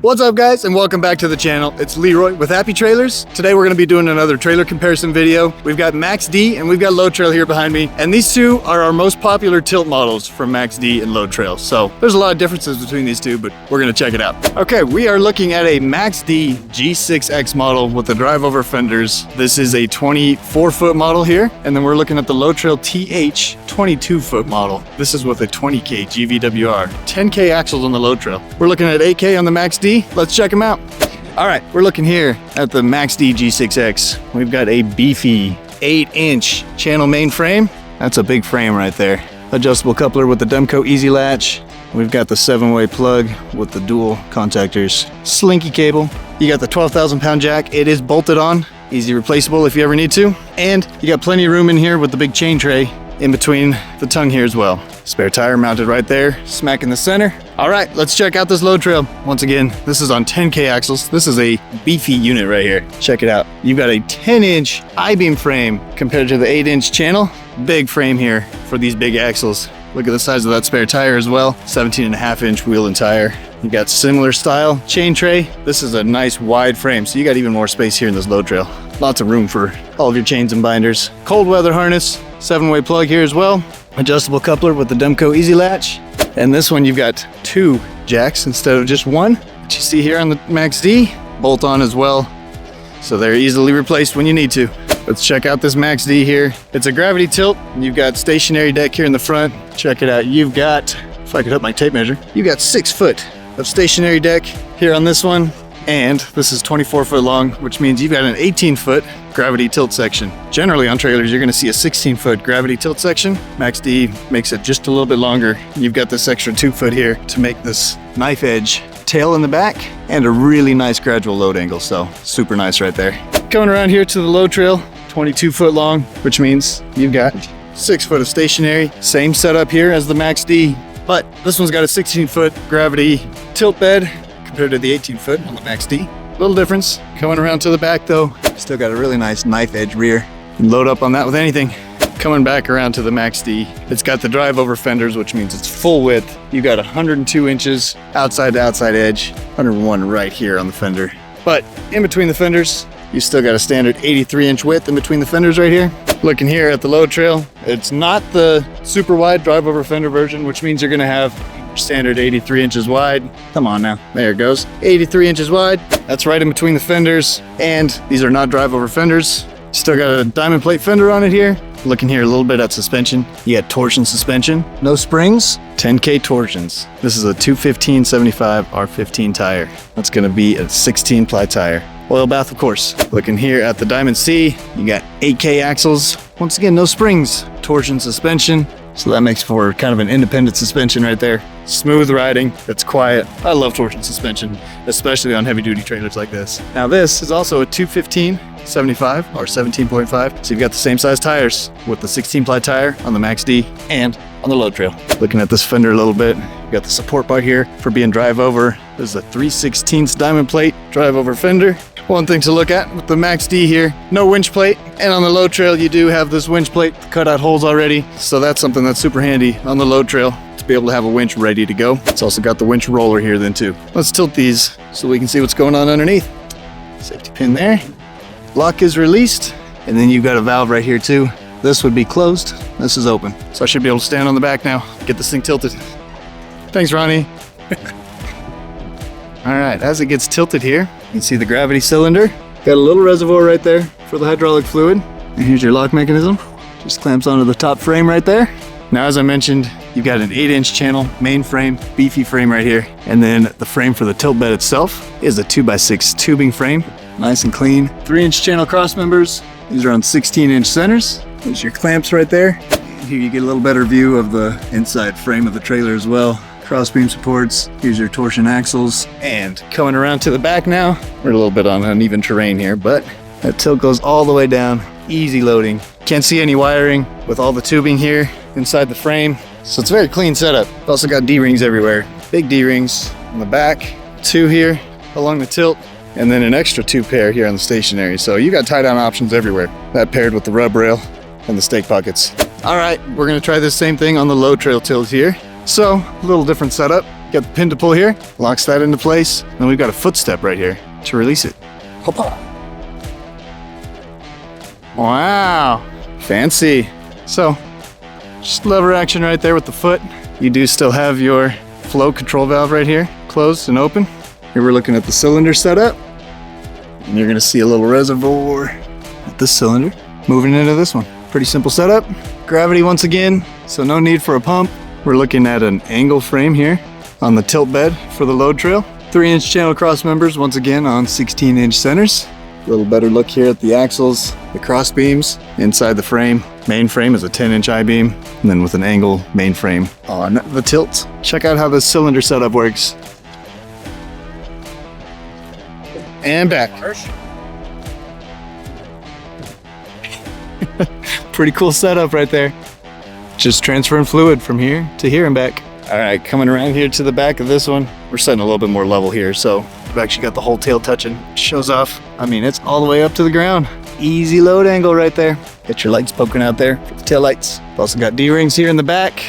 What's up guys, and welcome back to the channel. It's Leroy with Happy Trailers. Today we're going to be doing another trailer comparison video. We've got MAXX-D and we've got Load Trail here behind me, and these two are our most popular tilt models from MAXX-D and Load Trail. So there's a lot of differences between these two, but we're going to check it out. Okay, we are looking at a MAXX-D G6X model with the drive over fenders. This is a 24-foot model here, and then we're looking at the Load Trail TH 22-foot model. This is with a 20K GVWR, 10K axles on the Load Trail. We're looking at 8K on the MAXX-D. Let's check them out. All right, we're looking here at the MAXX-D G6X. We've got a beefy 8-inch channel main frame. That's a big frame right there. Adjustable coupler with the Demco Easy Latch. We've got the 7-way plug with the dual contactors. Slinky cable. You got the 12,000-pound jack. It is bolted on. Easy replaceable if you ever need to. And you got plenty of room in here with the big chain tray in between the tongue here as well. Spare tire mounted right there, smack in the center. All right, let's check out this Load Trail. Once again, this is on 10K axles. This is a beefy unit right here. Check it out. You've got a 10-inch I-beam frame compared to the 8-inch channel. Big frame here for these big axles. Look at the size of that spare tire as well. 17.5-inch wheel and tire. You got similar style chain tray. This is a nice wide frame, so you got even more space here in this Load Trail. Lots of room for all of your chains and binders. Cold weather harness, 7-way plug here as well. Adjustable coupler with the Demco Easy Latch. And this one you've got 2 jacks instead of just 1, which you see here on the MAXX-D. Bolt on as well, so they're easily replaced when you need to. Let's check out this MAXX-D here. It's a gravity tilt, and you've got stationary deck here in the front. Check it out. You've got, if I could hook my tape measure, you've got 6 foot of stationary deck here on this one. And this is 24 foot long, which means you've got an 18-foot gravity tilt section. Generally on trailers, you're gonna see a 16-foot gravity tilt section. MAXX-D makes it just a little bit longer. You've got this extra 2 foot here to make this knife edge tail in the back and a really nice gradual load angle. So super nice right there. Coming around here to the Load Trail, 22 foot long, which means you've got 6 foot of stationary. Same setup here as the MAXX-D, but this one's got a 16-foot gravity tilt bed compared to the 18-foot on the MAXX-D. Little difference. Coming around to the back though, still got a really nice knife edge rear. You can load up on that with anything. Coming back around to the MAXX-D, it's got the drive over fenders, which means it's full width. You got 102 inches outside to outside edge, 101 right here on the fender. But in between the fenders, you still got a standard 83-inch width in between the fenders right here. Looking here at the Load Trail, it's not the super wide drive over fender version, which means you're gonna have standard 83 inches wide. Come on now, there it goes. 83 inches wide, that's right in between the fenders, and these are not drive over fenders. Still got a diamond plate fender on it here. Looking here a little bit at suspension. You got torsion suspension, no springs, 10K torsions. This is a 215/75 R15 tire. That's gonna be a 16-ply tire. Oil bath, of course. Looking here at the Diamond C, you got 8K axles. Once again, no springs, torsion suspension. So that makes for kind of an independent suspension right there. Smooth riding, it's quiet. I love torsion suspension, especially on heavy duty trailers like this. Now this is also a 215/75 or 17.5. So you've got the same size tires with the 16-ply tire on the MAXX-D and on the Load Trail. Looking at this fender a little bit, you got the support bar here for being drive over. This is a 3/16 diamond plate drive over fender. One thing to look at with the MAXX-D here, no winch plate, and on the Load Trail you do have this winch plate, cut out holes already, so that's something that's super handy on the Load Trail to be able to have a winch ready to go. It's also got the winch roller here then too. Let's tilt these so we can see what's going on underneath. Safety pin there. Lock is released, and then you've got a valve right here too. This would be closed, this is open. So I should be able to stand on the back now, get this thing tilted. Thanks, Ronnie. All right, as it gets tilted here, you can see the gravity cylinder. Got a little reservoir right there for the hydraulic fluid. And here's your lock mechanism. Just clamps onto the top frame right there. Now, as I mentioned, you've got an 8-inch channel main frame, beefy frame right here. And then the frame for the tilt bed itself is a 2x6 tubing frame. Nice and clean. 3-inch channel cross members. These are on 16-inch centers. There's your clamps right there. And here you get a little better view of the inside frame of the trailer as well. Crossbeam supports, here's your torsion axles. And coming around to the back now, we're a little bit on uneven terrain here, but that tilt goes all the way down, easy loading. Can't see any wiring with all the tubing here inside the frame. So it's a very clean setup. Also got D-rings everywhere. Big D-rings on the back, 2 here along the tilt, and then an extra 2 pair here on the stationary. So you got tie down options everywhere. That paired with the rub rail and the stake pockets. All right, we're gonna try this same thing on the Load Trail tilt here. So, a little different setup. Got the pin to pull here, locks that into place. Then we've got a footstep right here to release it. Hoppa. Wow, fancy. So, just lever action right there with the foot. You do still have your flow control valve right here, closed and open. Here we're looking at the cylinder setup. And you're gonna see a little reservoir at this cylinder. Moving into this one. Pretty simple setup. Gravity once again, so no need for a pump. We're looking at an angle frame here on the tilt bed for the load trail. 3-inch channel cross members once again on 16-inch centers. A little better look here at the axles, the cross beams inside the frame. Main frame is a 10-inch I-beam, and then with an angle main frame on the tilt. Check out how this cylinder setup works. And back. Pretty cool setup right there. Just transferring fluid from here to here and back. All right, coming around here to the back of this one, we're setting a little bit more level here, so we've actually got the whole tail touching. Shows off. I mean, it's all the way up to the ground. Easy load angle right there. Got your lights poking out there for the tail lights. We've also got D-rings here in the back,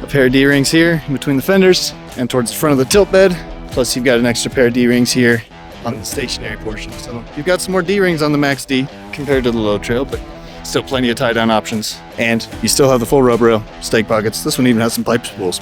a pair of D-rings here in between the fenders and towards the front of the tilt bed. Plus you've got an extra pair of D-rings here on the stationary portion. So you've got some more D-rings on the MAXX-D compared to the load trail, but still plenty of tie-down options. And you still have the full rub rail, stake pockets. This one even has some pipe spools.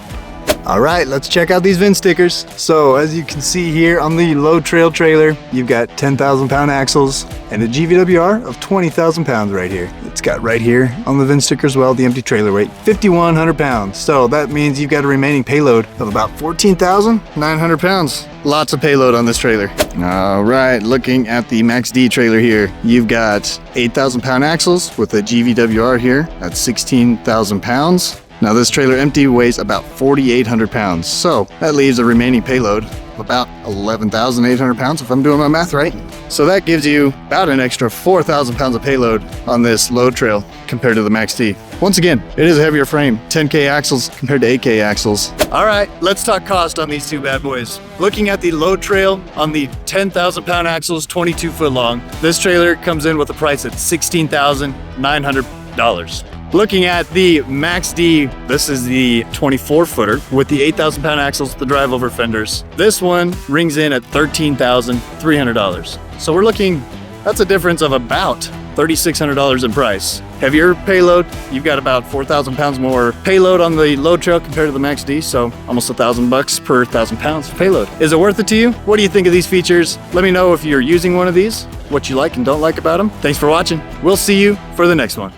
All right, let's check out these VIN stickers. So as you can see here on the load trail trailer, you've got 10,000 pound axles and a GVWR of 20,000 pounds right here. It's got right here on the VIN sticker as well, the empty trailer weight, 5,100 pounds. So that means you've got a remaining payload of about 14,900 pounds. Lots of payload on this trailer. All right, looking at the MAXX-D trailer here, you've got 8,000 pound axles with a GVWR here at 16,000 pounds. Now this trailer empty weighs about 4,800 pounds, so that leaves a remaining payload of about 11,800 pounds if I'm doing my math right. So that gives you about an extra 4,000 pounds of payload on this load trail compared to the MAXX-D. Once again, it is a heavier frame, 10K axles compared to 8K axles. All right, let's talk cost on these two bad boys. Looking at the load trail on the 10,000 pound axles, 22 foot long, this trailer comes in with a price at $16,900. Looking at the MAXX-D, this is the 24 footer with the 8,000 pound axles, the drive over fenders. This one rings in at $13,300. So we're looking, that's a difference of about $3,600 in price. Heavier payload, you've got about 4,000 pounds more payload on the load trail compared to the MAXX-D, so almost $1,000 per 1,000 pounds of payload. Is it worth it to you? What do you think of these features? Let me know if you're using one of these, what you like and don't like about them. Thanks for watching. We'll see you for the next one.